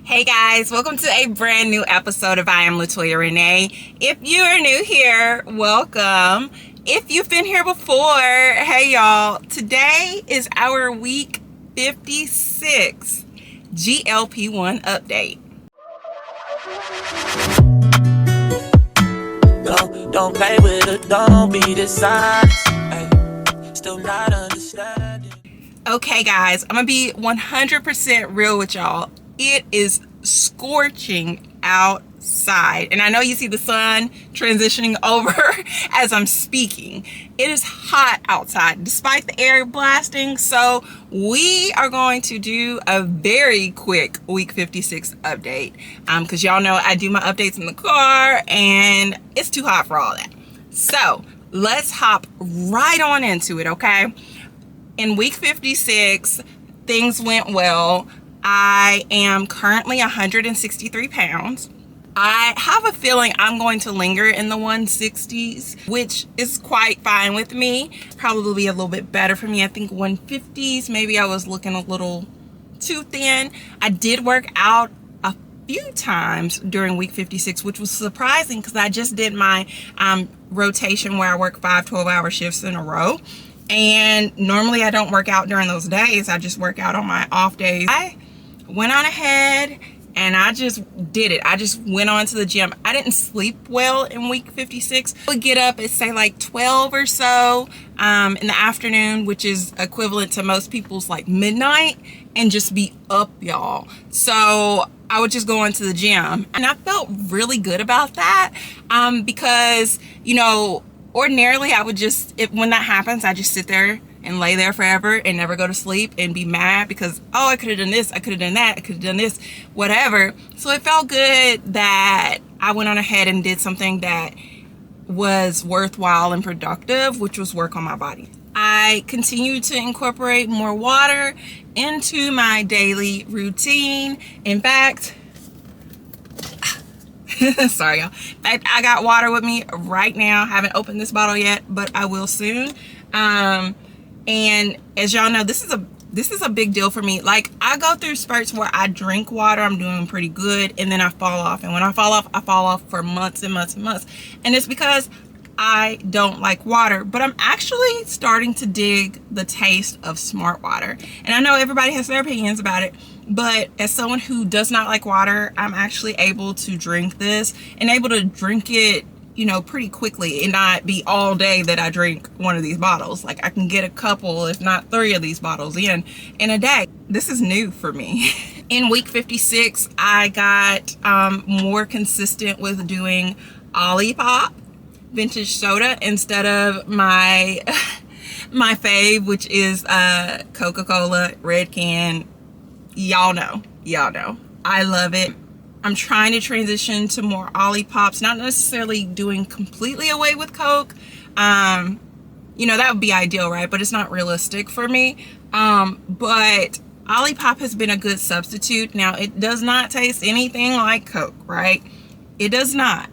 Hey guys, welcome to a brand new episode of I Am Latoya Renee. If you are new here, welcome. If you've been here before, hey y'all, today is our week 56 GLP-1 update. Don't play with it, don't be dishonest. Still not understanding. Okay guys, I'm gonna be 100% real with y'all. It is scorching outside, and I know you see the sun transitioning over as I'm speaking. It is hot outside despite the air blasting, so we are going to do a very quick week 56 update because y'all know I do my updates in the car and it's too hot for all that. So let's hop right on into it. Okay, in week 56 things went well. I am currently 163 pounds. I have a feeling I'm going to linger in the 160s, which is quite fine with me. Probably a little bit better for me. I think 150s, maybe I was looking a little too thin. I did work out a few times during week 56, which was surprising because I just did my rotation where I work 5 12-hour shifts in a row. And normally I don't work out during those days. I just work out on my off days. I went on ahead and I just did it. I just went on to the gym. I didn't sleep well in week 56. I would get up at say like 12 or so in the afternoon, which is equivalent to most people's like midnight, and just be up, y'all. So I would just go into the gym and I felt really good about that because, you know, ordinarily I would just, when that happens, I just sit there and lay there forever and never go to sleep and be mad because, oh, I could have done this, I could have done that, I could have done this, whatever. So it felt good that I went on ahead and did something that was worthwhile and productive, which was work on my body. I continued to incorporate more water into my daily routine. In fact, sorry y'all, I got water with me right now. Haven't opened this bottle yet, but I will soon. And as y'all know, this is a big deal for me. Like, I go through spurts where I drink water, I'm doing pretty good, and then I fall off. And when I fall off for months and months and months. And it's because I don't like water, but I'm actually starting to dig the taste of smart water. And I know everybody has their opinions about it, but as someone who does not like water, I'm actually able to drink this and able to drink it, you know, pretty quickly and not be all day that I drink one of these bottles. Like, I can get a couple, if not 3 of these bottles in a day. This is new for me. In week 56, I got more consistent with doing Olipop Vintage Soda instead of my my fave, which is Coca-Cola red can. Y'all know I love it. I'm trying to transition to more Olipops, not necessarily doing completely away with Coke. You know, that would be ideal, right? But it's not realistic for me. But Olipop has been a good substitute. Now, it does not taste anything like Coke, right? It does not.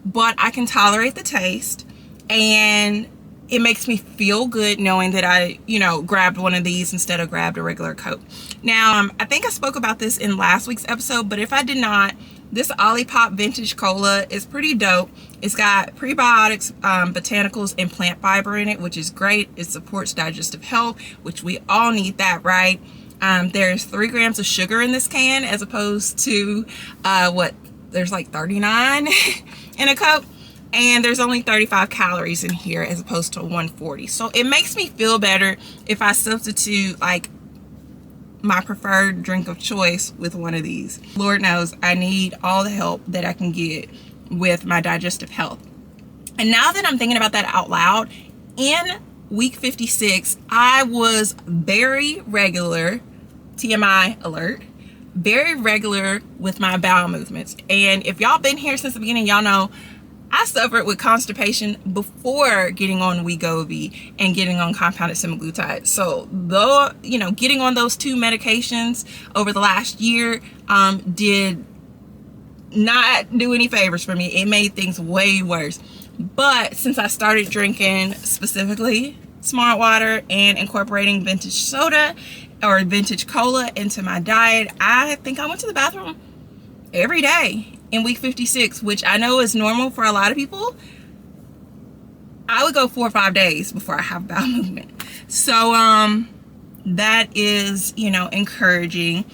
But I can tolerate the taste, and it makes me feel good knowing that I, you know, grabbed one of these instead of grabbed a regular Coke. Now, I think I spoke about this in last week's episode, but if I did not, this Olipop Vintage Cola is pretty dope. It's got prebiotics, botanicals, and plant fiber in it, which is great. It supports digestive health, which we all need that, right? There's 3 grams of sugar in this can as opposed to, there's like 39 in a Coke. And there's only 35 calories in here as opposed to 140. So it makes me feel better if I substitute like my preferred drink of choice with one of these. Lord knows I need all the help that I can get with my digestive health. And now that I'm thinking about that out loud, in week 56, I was very regular, TMI alert, very regular with my bowel movements. And if y'all been here since the beginning, y'all know I suffered with constipation before getting on Wegovy and getting on compounded semaglutide. So though, you know, getting on those 2 medications over the last year did not do any favors for me. It made things way worse. But since I started drinking specifically smart water and incorporating vintage soda or vintage cola into my diet, I think I went to the bathroom every day in week 56, which I know is normal for a lot of people. I would go 4 or 5 days before I have bowel movement. So that is, you know, encouraging.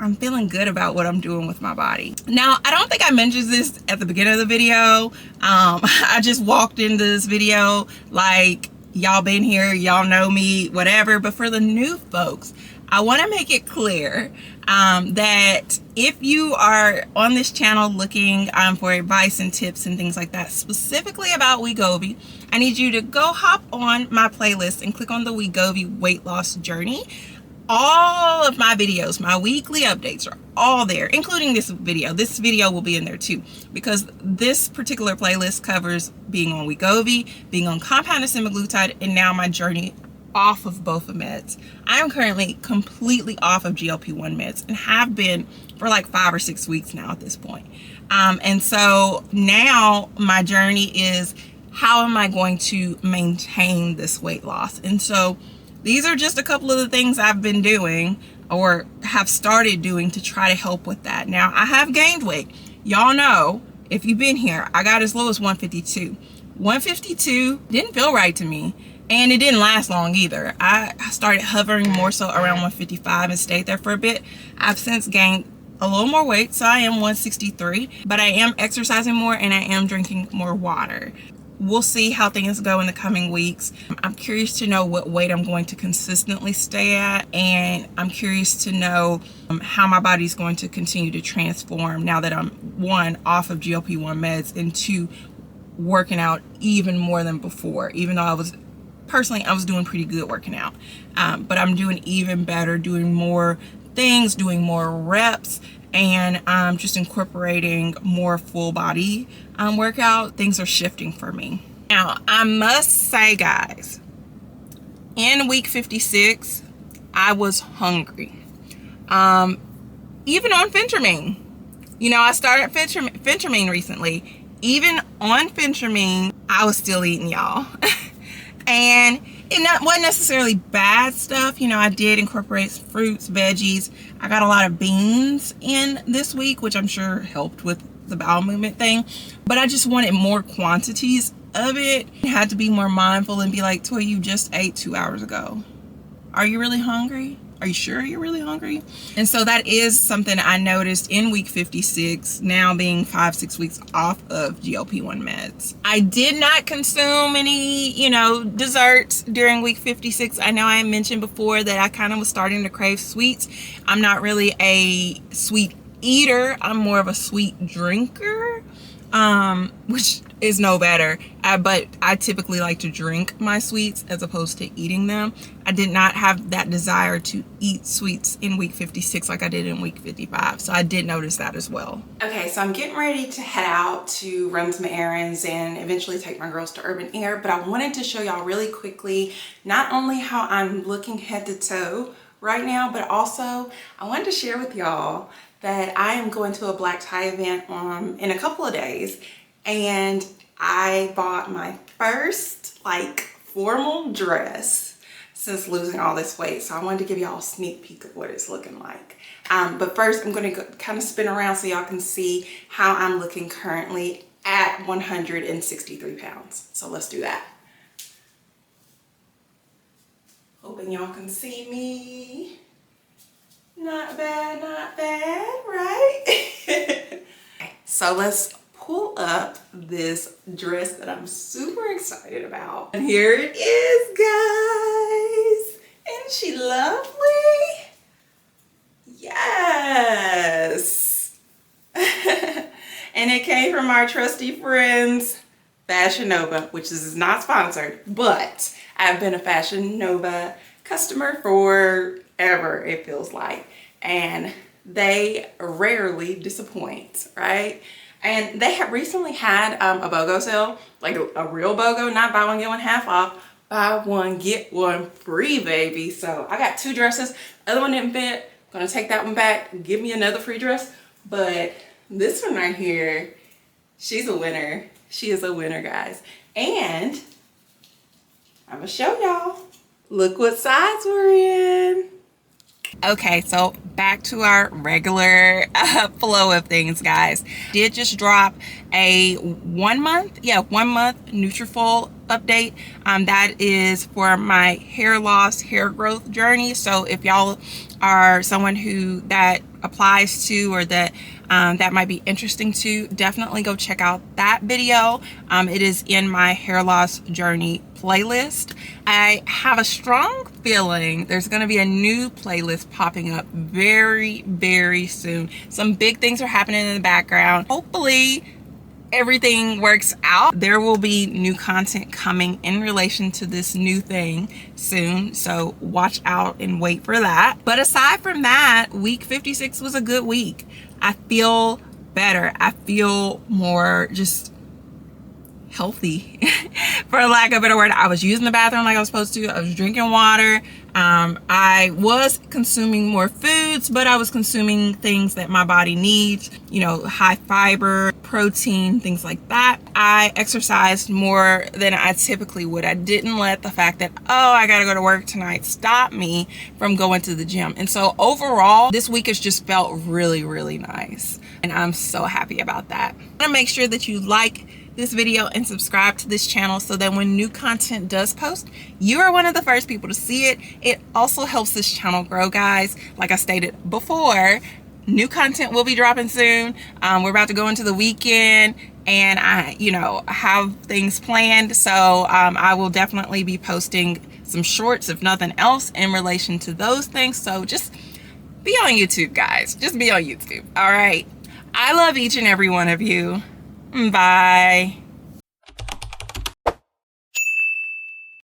I'm feeling good about what I'm doing with my body. Now, I don't think I mentioned this at the beginning of the video. I just walked into this video like, y'all been here, y'all know me, whatever. But for the new folks, I want to make it clear that if you are on this channel looking for advice and tips and things like that, specifically about Wegovy, I need you to go hop on my playlist and click on the Wegovy weight loss journey. All of my videos, my weekly updates are all there, including this video. This video will be in there too, because this particular playlist covers being on Wegovy, being on compounded semaglutide, and now my journey off of both of meds. I am currently completely off of GLP-1 meds and have been for like 5 or 6 weeks now at this point. And so now my journey is, how am I going to maintain this weight loss? And so these are just a couple of the things I've been doing or have started doing to try to help with that. Now, I have gained weight. Y'all know, if you've been here, I got as low as 152. 152 didn't feel right to me, and it didn't last long either. I started hovering more so around 155 and stayed there for a bit. I've since gained a little more weight, so I am 163, but I am exercising more and I am drinking more water. We'll see how things go in the coming weeks. I'm curious to know what weight I'm going to consistently stay at, and I'm curious to know how my body's going to continue to transform now that I'm, 1, off of GLP-1 meds, and 2, working out even more than before. Even though I was doing pretty good working out, but I'm doing even better, doing more things, doing more reps, and just incorporating more full body workout. Things are shifting for me. Now, I must say, guys, in week 56, I was hungry. Even on phentermine. You know, I started phentermine recently. Even on phentermine, I was still eating, y'all. And it wasn't necessarily bad stuff. You know, I did incorporate fruits, veggies. I got a lot of beans in this week, which I'm sure helped with the bowel movement thing. But I just wanted more quantities of it. I had to be more mindful and be like, Toy, you just ate 2 hours ago. Are you really hungry? Are you sure you're really hungry? And so that is something I noticed in week 56, now being 5-6 weeks off of GLP-1 meds. I did not consume any, you know, desserts during week 56. I know I mentioned before that I kind of was starting to crave sweets. I'm not really a sweet eater. I'm more of a sweet drinker, which is no better. But I typically like to drink my sweets as opposed to eating them. I did not have that desire to eat sweets in week 56 like I did in week 55. So I did notice that as well. Okay, so I'm getting ready to head out to run some errands and eventually take my girls to Urban Air. But I wanted to show y'all really quickly, not only how I'm looking head to toe right now, but also I wanted to share with y'all that I am going to a black tie event in a couple of days, and I bought my first like formal dress since losing all this weight. So I wanted to give y'all a sneak peek of what it's looking like. But first I'm going to kind of spin around so y'all can see how I'm looking currently at 163 pounds. So let's do that. Hoping y'all can see me. Not bad, right? So let's pull up this dress that I'm super excited about. And here it is, guys. Isn't she lovely? Yes. And it came from our trusty friends, Fashion Nova, which is not sponsored, but I've been a Fashion Nova customer forever, it feels like. And they rarely disappoint, right? And they have recently had a BOGO sale, like a real BOGO, not buy one, get one half off. Buy one, get one free, baby. So I got 2 dresses. Other one didn't fit. Gonna take that one back, give me another free dress. But this one right here, she's a winner. She is a winner, guys. And I'm gonna show y'all. Look what size we're in. Okay, so back to our regular flow of things, guys. Did just drop a 1 month Nutrafol update. That is for my hair loss, hair growth journey. So if y'all are someone who that applies to, or that that might be interesting to, definitely go check out that video. It is in my hair loss journey playlist. I have a strong feeling there's going to be a new playlist popping up very, very soon. Some big things are happening in the background. Hopefully everything works out. There will be new content coming in relation to this new thing soon, so watch out and wait for that. But aside from that, week 56 was a good week. I feel better. I feel more just healthy, for lack of a better word. I was using the bathroom like I was supposed to. I was drinking water. I was consuming more foods, but I was consuming things that my body needs, you know, high fiber, protein, things like that. I exercised more than I typically would. I didn't let the fact that, oh, I gotta go to work tonight, stop me from going to the gym. And so overall, this week has just felt really, really nice. And I'm so happy about that. I wanna make sure that you like this video and subscribe to this channel so that when new content does post, you are one of the first people to see it. It also helps this channel grow, guys. Like I stated before, new content will be dropping soon. We're about to go into the weekend, and I, you know, have things planned. So I will definitely be posting some shorts, if nothing else, in relation to those things. So just be on YouTube, guys. Just be on YouTube. All right. I love each and every one of you. Bye.